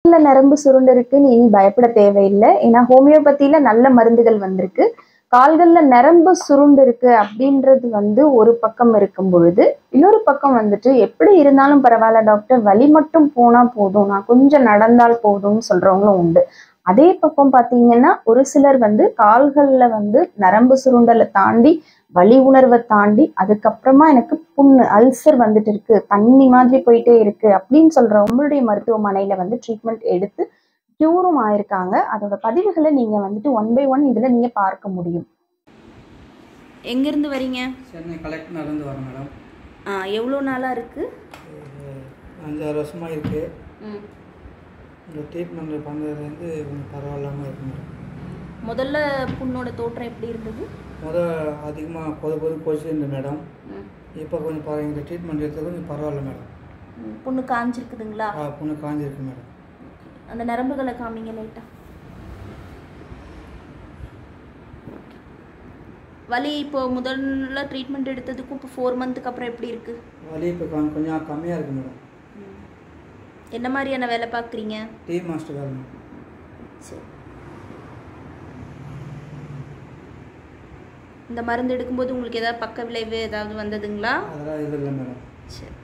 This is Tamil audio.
இல்ல நரம்பு சுருண்டு இருக்குன்னு இனி பயப்பட தேவையில்லை. ஏன்னா ஹோமியோபதியில நல்ல மருந்துகள் வந்திருக்கு. கால்கள்ல நரம்பு சுருண்டு இருக்கு அப்படின்றது ஒரு பக்கம் இருக்கும் பொழுது, இன்னொரு பக்கம் எப்படி இருந்தாலும் பரவாயில்ல டாக்டர், வலி மட்டும் போனா போதும், நான் கொஞ்சம் நடந்தால் போதும்னு சொல்றவங்களும் உண்டு. அதே பக்கம் பார்த்தீங்கன்னா, ஒரு சிலர் கால்கள்ல நரம்பு சுருண்டலை தாண்டி, வலி உணர்வை தாண்டி, அதுக்கப்புறமா எனக்கு புண்ணு, அல்சர் இருக்கு, தண்ணி மாதிரி போயிட்டே இருக்கு அப்படின்னு சொல்றவங்களுடைய மருத்துவமனையில ட்ரீட்மெண்ட் எடுத்து கியூரும் ஆயிருக்காங்க. அதோட பதிவுகளை நீங்க ஒன் பை ஒன் இதுல நீங்க பார்க்க முடியும். எங்கேருந்து வரீங்க? சென்னை கலெக்டர்லேருந்து வரேன் மேடம். எவ்வளோ நாளாக இருக்குது? 5-6 வருஷமாக இருக்குது. இந்த ட்ரீட்மெண்ட் பண்ணுறதுலேருந்து கொஞ்சம் பரவாயில்லாமல் இருக்கு மேடம். முதல்ல புண்ணோட தோற்றம் எப்படி இருந்தது? அதிகமாக பொது பொசிச்சிருந்தது மேடம். இப்போ கொஞ்சம் இந்த ட்ரீட்மெண்ட் எடுத்தது கொஞ்சம் பரவாயில்ல மேடம். புண்ணு காஞ்சிருக்குதுங்களா? புண்ணு காஞ்சிருக்கு மேடம். அந்த நரம்புகளை காமிங்க லைட்டாக. வலி இப்போ முதல்ல ட்ரீட்மெண்ட் எடுத்ததுக்கும் இப்போ 4 மந்த்துக்கு அப்புறம் எப்படி இருக்கு? வலி இப்போ கொஞ்சம் கம்மியாக இருக்குது மேடம். என்ன மாதிரியான வேலை பார்க்குறீங்க? டீ மாஸ்டர் வேலை. சரி. இந்த மருந்து எடுக்கும்போது உங்களுக்கு ஏதாவது பக்க விளைவு ஏதாவது வந்ததுங்களா? அதெல்லாம் எதுவும் இல்லை மேடம். சரி.